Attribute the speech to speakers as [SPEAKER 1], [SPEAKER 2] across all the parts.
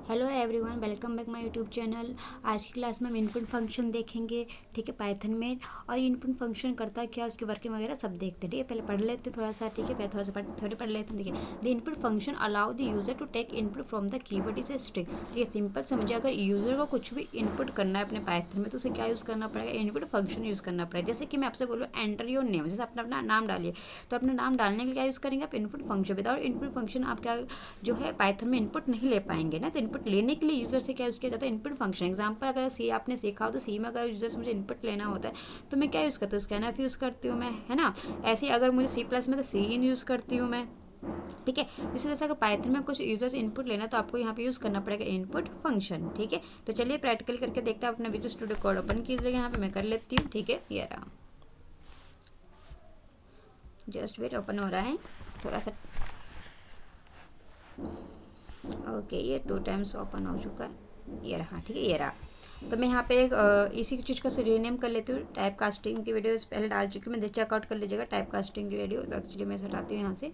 [SPEAKER 1] Hello everyone, welcome back my YouTube channel. आज की class में हम इनपुट फंक्शन देखेंगे, ठीक है, पाइथन में। और इनपुट फंक्शन करता क्या, उसकी वर्किंग वगैरह सब देखते हैं, ठीक है। पहले पढ़ लेते हैं थोड़ा सा, ठीक है। पहले थोड़ा सा थोड़ी पढ़ लेते हैं। देखिए, the input function allow the user to take input from the keyword is a string. देखिए, सिंपल समझिए, अगर यूज़र को कुछ भी इनपुट करना है अपने पाइथन में तो उसे क्या यूज़ करना पड़ेगा, इनपुट फंक्शन यूज़ करना पड़ेगा। जैसे कि मैं आपसे बोलूँ एंटर योर नेम, जैसे अपना अपना नाम डालिए, तो अपना नाम डालने के लिए क्या यूज़ करेंगे आप, input function. Without input function आप क्या जो है पाइथन में इनपुट नहीं ले पाएंगे ना। तो इनपुट लेने के लिए यूज़र से क्या यूज़ किया जाता है, इनपुट फंक्शन। एग्जांपल अगर सी आपने सीखा हो तो सी में अगर यूज़र से मुझे इनपुट लेना होता है तो मैं क्या यूज़ करती हूँ, स्कैनफ यूज़ करती हूँ मैं, है ना। ऐसे ही अगर मुझे सी प्लस में तो सी इन यूज़ करती हूँ मैं, ठीक है। इसी तरह से अगर पाइथन में कुछ यूजर से इनपुट लेना तो आपको यहाँ पे यूज़ करना पड़ेगा इनपुट फंक्शन, ठीक है। तो चलिए प्रैक्टिकल करके देखते हैं। अपना विजुअल स्टूडियो कोड ओपन कीजिएगा, यहाँ पे मैं कर लेती हूँ, ठीक है। ये रहा, जस्ट वेट, ओपन हो रहा है थोड़ा सा। ओके, ये 2 टाइम्स ओपन हो चुका है, ये रहा, ठीक है, ये रहा। तो मैं यहाँ पे एक इसी चीज़ को से रीनेम कर लेती हूँ। टाइप कास्टिंग की वीडियो पहले डाल चुकी हूँ मैं, चेकआउट कर लीजिएगा टाइप कास्टिंग की वीडियो। तो एक्चुअली मैं हटाती हूँ यहाँ से,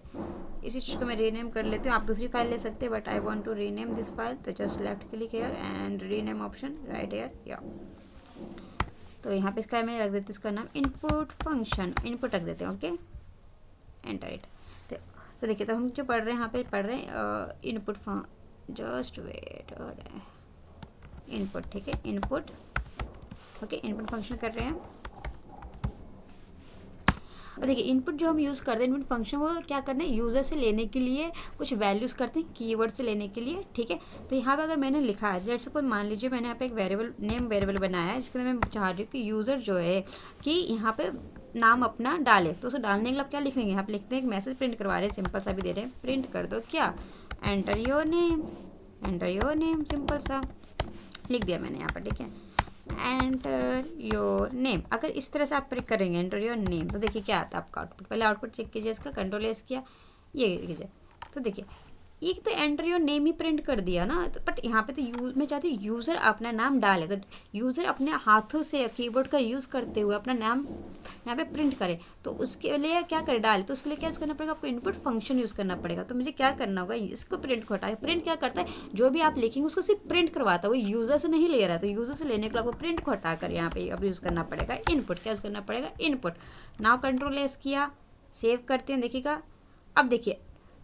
[SPEAKER 1] इसी चीज़ को मैं रीनेम कर लेती हूँ। आप दूसरी फाइल ले सकते हैं, but I want to rename this file. तो just left click here and rename option right here, yeah. तो यहाँ पे इसका मैं रख देती हूँ, इसका नाम इनपुट फंक्शन, इनपुट रख देते हैं, ओके, एंटर इट। तो देखिए, तो हम जो पढ़ रहे हैं यहाँ पे पढ़ रहे हैं इनपुट, जस्ट वेट, और इनपुट, ठीक है, इनपुट, ओके, इनपुट फंक्शन कर रहे हैं। और देखिए, इनपुट जो हम यूज़ करते हैं इनपुट फंक्शन, वो क्या करना है, यूज़र से लेने के लिए कुछ वैल्यूज़ करते हैं, कीवर्ड से लेने के लिए, ठीक है। तो यहाँ पे अगर मैंने लिखा है, लेट्स सपोज मान लीजिए मैंने यहाँ पे एक वेरिएबल नेम वेरिएबल बनाया है, जिसके अंदर मैं चाह रही हूँ कि यूज़र जो है कि यहाँ पे नाम अपना डाले। तो उसे डालने के लिए आप क्या लिख देंगे, यहाँ पे लिखते हैं एक मैसेज प्रिंट करवा रहे हैं, सिंपल सा भी दे रहे हैं, प्रिंट कर दो क्या, enter your name, enter your name, simple सा लिख दिया मैंने यहाँ पर, ठीक है। एंटर योर नेम, अगर इस तरह से आप करेंगे एंटर योर नेम, तो देखिए क्या आता है आपका आउटपुट। पहले आउटपुट चेक कीजिए, इसका कंट्रोल एस किया, ये कीजिए, तो देखिए ये तो enter your name he print कर दिया ना। तो बट यहाँ पे तो मैं चाहती हूँ यूज़र अपना नाम डाले, तो यूज़र अपने हाथों से कीबोर्ड का यूज़ करते हुए अपना नाम यहाँ पे प्रिंट करे। तो उसके लिए क्या करे, डाले, तो उसके लिए क्या यूज़ करना पड़ेगा आपको, इनपुट फंक्शन यूज़ करना पड़ेगा। तो मुझे क्या करना होगा, इसको प्रिंट को हटाए। प्रिंट क्या करता है, जो भी आप लिखेंगे उसको सिर्फ प्रिंट करवाता है, वो यूज़र से नहीं ले रहा है। तो यूज़र से लेने के लिए आपको प्रिंट को हटा कर यहाँ पे अब यूज़ करना पड़ेगा इनपुट। क्या यूज़ करना पड़ेगा, इनपुट। नाउ कंट्रोल एस किया, सेव करते हैं, देखिएगा। अब देखिए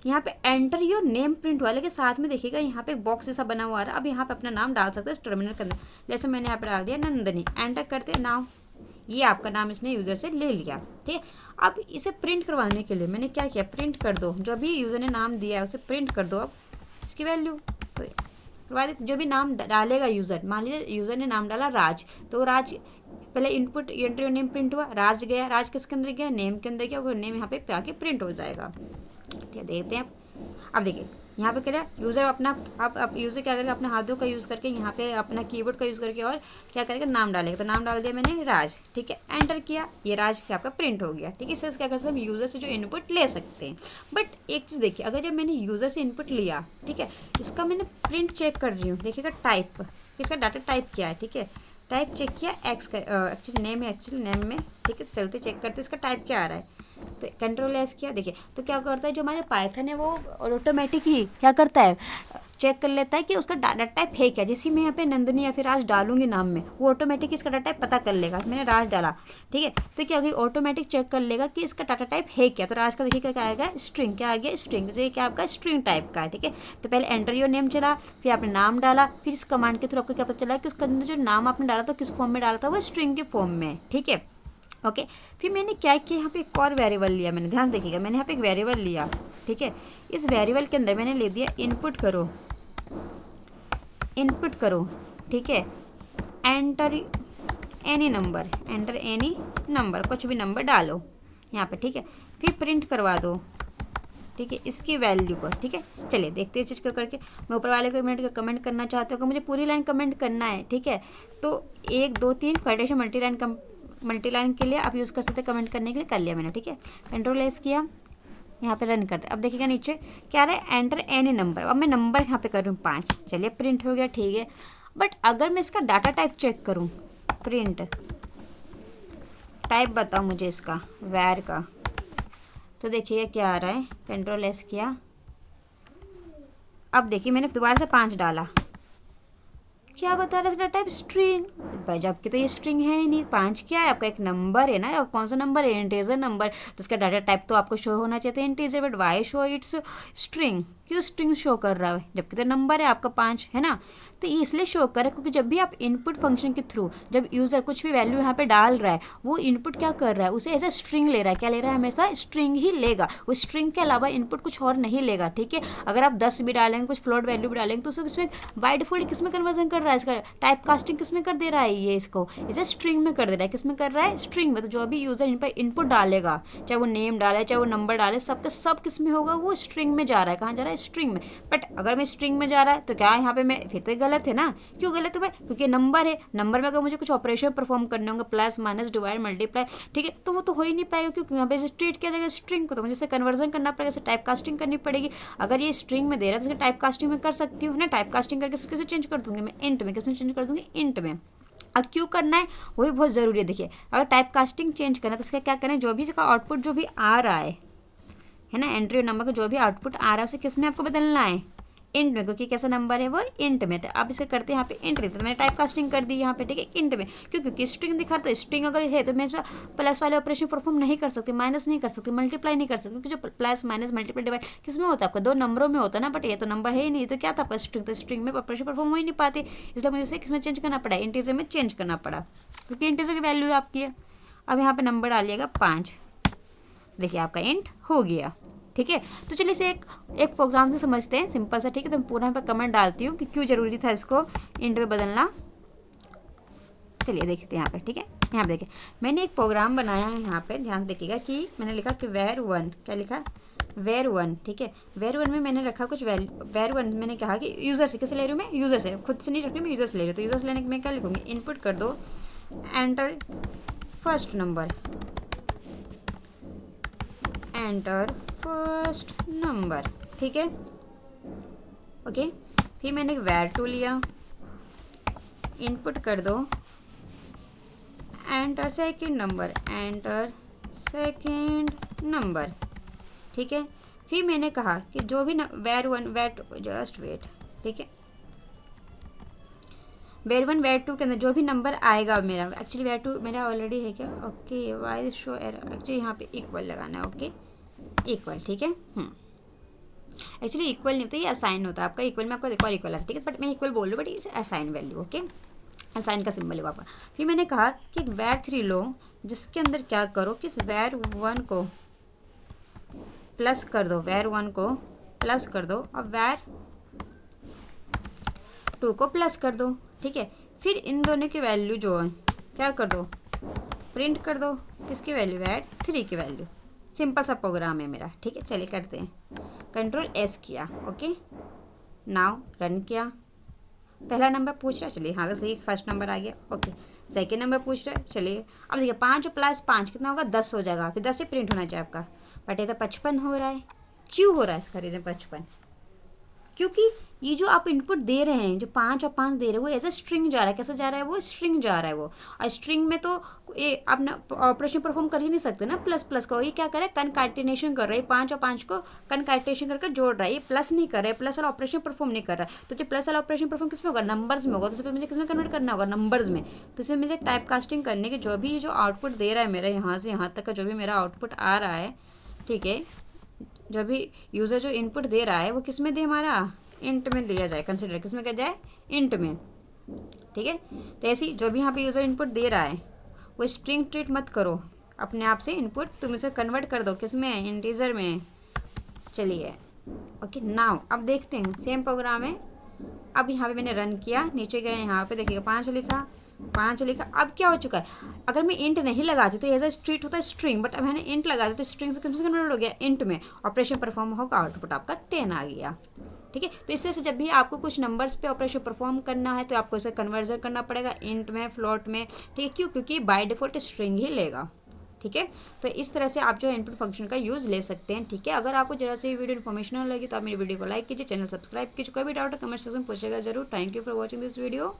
[SPEAKER 1] यहाँ पे एंटर योर नेम प्रिंट हुआ, लेकिन साथ में देखिएगा यहाँ पे एक बॉक्स जैसा बना हुआ आ रहा है। अब यहाँ पे अपना नाम डाल सकते हैं इस टर्मिनल के अंदर, जैसे मैंने यहाँ पे डाल दिया नंदनी, एंटर करते हैं। नाउ ये आपका नाम इसने यूज़र से ले लिया, ठीक है। अब इसे प्रिंट करवाने के लिए मैंने क्या किया, प्रिंट कर दो, जो भी यूज़र ने नाम दिया है उसे प्रिंट कर दो। अब इसकी वैल्यू तो करवा दे, जो भी नाम डालेगा यूज़र, मान लीजिए यूज़र ने नाम डाला राज, तो राज पहले input enter your name print हुआ, राज गया, राज किसके अंदर गया, नेम के अंदर गया, वो नेम यहाँ पे आके प्रिंट हो जाएगा, ठीक है। देखते हैं अब देखिए यहाँ पे क्या है, यूज़र अपना अब यूज़र क्या करेगा, अपने हाथों का यूज़ करके यहाँ पे अपना कीबोर्ड का यूज़ करके और क्या करेगा, नाम डालेगा। तो नाम डाल दिया मैंने राज, ठीक है, एंटर किया, ये राज फिर आपका प्रिंट हो गया, ठीक है। इससे क्या कर सकते हैं, हम यूज़र से जो इनपुट ले सकते हैं। बट एक चीज़ देखिए, अगर जब मैंने यूज़र से इनपुट लिया, ठीक है, इसका मैंने प्रिंट चेक कर रही हूँ, देखिएगा टाइप, इसका डाटा टाइप क्या है, ठीक है, टाइप चेक किया, एक्स का एक्चुअली नेम है, एक्चुअली नेम में, ठीक है। चलते चेक करते इसका टाइप क्या आ रहा है, तो कंट्रोल एस किया, देखिए तो क्या करता है, जो हमारे पाइथन है वो ऑटोमेटिक ही क्या करता है, चेक कर लेता है कि उसका डाटा टाइप है क्या। जैसे मैं यहाँ पे नंदनी या फिर राज डालूंगी नाम में, वो ऑटोमेटिक इसका डाटा टाइप पता कर लेगा। मैंने राज डाला, ठीक है, तो क्या होगी, ऑटोमेटिक चेक कर लेगा कि इसका डाटा टाइप है क्या। तो राज का देखिए क्या आएगा, स्ट्रिंग, क्या आ गया, स्ट्रिंग, जो ये क्या आपका स्ट्रिंग टाइप का है, ठीक है। तो पहले एंटर योर नेम चला, फिर आपने नाम डाला, फिर इस कमांड के थ्रू आपको क्या पता चला कि उसके अंदर जो नाम आपने डाला था किस फॉर्म में डाला था, वो स्ट्रिंग के फॉर्म में, ठीक है, ओके। फिर मैंने क्या किया, यहाँ पे एक और वेरिएबल लिया मैंने, ध्यान देखिएगा, मैंने यहाँ पे एक वेरिएबल लिया, ठीक है। इस वेरिएबल के अंदर मैंने ले दिया इनपुट करो, इनपुट करो, ठीक है, enter any number, enter any number, कुछ भी नंबर डालो यहाँ पे, ठीक है। फिर प्रिंट करवा दो, ठीक है, इसकी वैल्यू को, ठीक है। चलिए देखते हैं इस चीज़ को करके। मैं ऊपर वाले को 1 मिनट का कमेंट करना चाहती हूँ, अगर मुझे पूरी लाइन कमेंट करना है, ठीक है, तो 1 2 3 क्वाइटेशन मल्टीलाइन के लिए आप यूज़ कर सकते हैं, कमेंट करने के लिए कर लिया मैंने, ठीक है। कंट्रोल एस किया, यहाँ पे रन करते। अब देखिएगा नीचे क्या रहा है, एंटर एनी नंबर। अब मैं नंबर यहाँ पे करूँ 5, चलिए प्रिंट हो गया, ठीक है। बट अगर मैं इसका डाटा टाइप चेक करूँ, प्रिंट टाइप बताओ मुझे इसका, वैर का, तो देखिए क्या आ रहा है, कंट्रोल एस किया। अब देखिए मैंने दोबारा से 5 डाला, क्या बता रहा है इसका टाइप स्ट्रिंग। भाई जबकि तो ये स्ट्रिंग है ही नहीं, 5 क्या है आपका, एक नंबर है ना, अब कौन सा नंबर है, इंटीजर नंबर, तो उसका डाटा टाइप तो आपको शो होना चाहिए integer, but why show it's string, क्यों स्ट्रिंग शो कर रहा है, जबकि तो नंबर है आपका 5 है ना। तो ये इसलिए शो कर रहा है क्योंकि जब भी आप इनपुट फंक्शन के थ्रू जब यूज़र कुछ भी वैल्यू यहाँ पे डाल रहा है, वो इनपुट क्या कर रहा है, उसे ऐसा स्ट्रिंग ले रहा है, क्या ले रहा है, हमेशा स्ट्रिंग ही लेगा, वो स्ट्रिंग के अलावा इनपुट कुछ और नहीं लेगा, ठीक है। अगर आप 10 भी डालेंगे, कुछ फ्लोट वैल्यू भी डालेंगे, तो उसको इसमें बाय डिफॉल्ट किस में कन्वर्जन कर रहा है, इसका टाइप कास्टिंग किस में कर दे रहा है, ये इसको इसे स्ट्रिंग में कर दे रहा है, किस में कर रहा है, स्ट्रिंग में। तो जो भी यूज़र इन पर इनपुट डालेगा, चाहे वो नेम डाले चाहे वो नंबर डाले, सबका सब किस में होगा, वो स्ट्रिंग में जा रहा है, कहाँ जा रहा है, स्ट्रिंग में। बट अगर मैं स्ट्रिंग में जा रहा है तो क्या यहाँ पे मैं, फिर तो गलत है ना, क्यों गलत है भाई, क्योंकि नंबर है, नंबर में अगर मुझे कुछ ऑपरेशन परफॉर्म करने होंगे, प्लस माइनस डिवाइड मल्टीप्लाई, ठीक है, तो वो तो हो ही नहीं पाएगा, क्योंकि यहाँ पे ट्रीट किया जाएगा स्ट्रिंग को, तो मुझे इसे कन्वर्जन करना पड़ेगा, इसे टाइप कास्टिंग करनी पड़ेगी। अगर ये स्ट्रिंग में दे रहा है तो इसे टाइप कास्टिंग में कर सकती हूँ ना, टाइप कास्टिंग करके किसमें चेंज कर दूंगी मैं, इंट में, किसमें चेंज कर दूंगी, इंट में। अब क्यों करना है वो भी बहुत ज़रूरी है। देखिए अगर टाइप कास्टिंग चेंज करना है तो उसका क्या करना है, जो भी इसका आउटपुट जो भी आ रहा है ना, एंट्री नंबर का जो भी आउटपुट आ रहा है उसे किस में आपको बदलना है, इंट में, क्योंकि कैसा नंबर है वो इंट में। तो आप इसे करते हैं यहाँ पे इंट लिखते, तो मैंने टाइप कास्टिंग कर दी यहाँ पे, ठीक है, इंट में, क्योंकि स्ट्रिंग दिखा, तो स्ट्रिंग अगर है तो मैं इसमें प्लस वाले ऑपरेशन परफॉर्म नहीं कर सकती, माइनस नहीं कर सकती, मल्टीप्लाई नहीं कर सकती, क्योंकि जो प्लस माइनस मल्टीप्लाई डिवाइड किस में होता है आपका, 2 नंबरों में होता है ना, बट ये तो नंबर है ही नहीं, तो क्या था आपका स्ट्रिंग, तो स्ट्रिंग में ऑपरेशन परफॉर्म हो ही नहीं पाते, इसलिए मुझे इसे किसमें चेंज करना पड़ा, इंटीजर में चेंज करना पड़ा, क्योंकि इंटीजर की वैल्यू आपकी है। अब यहाँ पे नंबर डालिएगा 5, देखिए आपका इंट हो गया, ठीक है। तो चलिए इसे एक प्रोग्राम से समझते हैं, सिंपल सा, ठीक है। तो मैं पूरा यहाँ पर कमेंट डालती हूँ कि क्यों जरूरी था इसको इंट में बदलना। चलिए देखते हैं यहाँ पे, ठीक है। यहाँ पे देखिए मैंने एक प्रोग्राम बनाया है, यहाँ पे ध्यान से देखिएगा कि मैंने लिखा कि var1, क्या लिखा, var1, ठीक है। var1 में मैंने रखा कुछ वैल्यू, var1 मैंने कहा कि यूज़र से, किसे ले रही हूँ मैं, यूज़र से, खुद से नहीं रख रही मैं, यूज़र से ले रही हूँ। तो यूज़र से लेने के मैं क्या लिखूँगी, इनपुट कर दो enter first number, enter first number, ठीक है, ओके। फिर मैंने एक var2 लिया, इनपुट कर दो enter second number, enter second number, ठीक है। फिर मैंने कहा कि जो भी var1 var2, जस्ट वेट, ठीक है, var1 var2 के अंदर जो भी नंबर आएगा मेरा, एक्चुअली var2 मेरा ऑलरेडी है क्या, okay, why show error, actually यहाँ पे इक्वल लगाना है, ओके, इक्वल, ठीक है। एक्चुअली इक्वल नहीं होता, ये असाइन होता है आपका, इक्वल में आपका देखो इक्वल है, ठीक है, बट मैं इक्वल बोल रही हूँ, बट ये असाइन वैल्यू, ओके, असाइन का सिंबल है आपका। फिर मैंने कहा कि एक var3 लो, जिसके अंदर क्या करो कि इस var1 को प्लस कर दो, var1 को प्लस कर दो, और var2 को प्लस कर दो, ठीक है। फिर इन दोनों की वैल्यू जो है क्या कर दो, प्रिंट कर दो, किसकी वैल्यू, var3 की वैल्यू। सिंपल सा प्रोग्राम है मेरा, ठीक है। चलिए करते हैं, कंट्रोल S किया, ओके, नाउ रन किया, पहला नंबर पूछ रहा है, चलिए हाँ तो सही, फर्स्ट नंबर आ गया, ओके। सेकेंड नंबर पूछ रहा है, चलिए अब देखिए 5 प्लस 5 कितना होगा, 10 हो जाएगा, फिर 10 से प्रिंट होना चाहिए आपका, बट ये तो 55 हो रहा है। क्यों हो रहा है इसका रीज़न 55, क्योंकि ये जो आप इनपुट दे रहे हैं, जो 5 और 5 दे रहे हैं, वो एज ए स्ट्रिंग जा रहा है, कैसे जा रहा है, वो स्ट्रिंग जा रहा है वो, और स्ट्रिंग में तो ये आप ना ऑपरेशन परफॉर्म कर ही नहीं सकते ना, प्लस प्लस का, ये क्या कर रहा है, कनकाटिनेशन कर रहा है, 5 और 5 को कनकाटिनेशन करके जोड़ रहा है, ये प्लस नहीं कर रहा है, प्लस वाला ऑपरेशन परफॉर्म नहीं कर रहा है। तो जो प्लस वाला ऑपरेशन परफॉर्म किस में होगा, नंबर्स में होगा, तो उसमें मुझे किस में कन्वर्ट करना होगा, नंबर्स में। तो इसमें मुझे टाइप कास्टिंग करने की जो भी जो आउटपुट दे रहा है मेरा, यहाँ से यहाँ तक का जो भी मेरा आउटपुट आ रहा है, ठीक है, जो भी यूज़र जो इनपुट दे रहा है वो किस में दे, हमारा इंट में दिया जाए, कंसिडर किस में किया जाए, इंट में, ठीक है। तो ऐसी जो भी यहाँ पे यूज़र इनपुट दे रहा है वो स्ट्रिंग ट्रीट मत करो अपने आप से, इनपुट तुम इसे कन्वर्ट कर दो किस में, इंटीजर में। चलिए ओके, नाउ अब देखते हैं, सेम प्रोग्राम है। अब यहाँ पे मैंने रन किया, नीचे गए, यहाँ पे देखिएगा 5 लिखा, 5 लिखा। अब क्या हो चुका है, अगर मैं इंट नहीं लगाती तो एज ए स्ट्रीट होता है स्ट्रिंग, बट अब मैंने इंट लगा दिया तो स्ट्रिंग से किससे कन्वर्ट हो गया, इंट में, ऑपरेशन परफॉर्म होगा, आउटपुट आपका 10 आ गया, ठीक है। तो इस तरह से जब भी आपको कुछ नंबर्स पे ऑपरेशन परफॉर्म करना है तो आपको इसे कन्वर्जन करना पड़ेगा इंट में, फ्लोट में, ठीक है। क्यों, क्योंकि बाय डिफॉल्ट स्ट्रिंग ही लेगा, ठीक है। तो इस तरह से आप जो इनपुट फंक्शन का यूज़ ले सकते हैं, ठीक है। अगर आपको जरा से वीडियो इन्फॉर्मेशनल लगी तो आप मेरी वीडियो को लाइक कीजिए, चैनल सब्सक्राइब कीजिए, कोई भी डाउट है कमेंट सेक्शन में पूछेगा जरूर। Thank you for watching this video.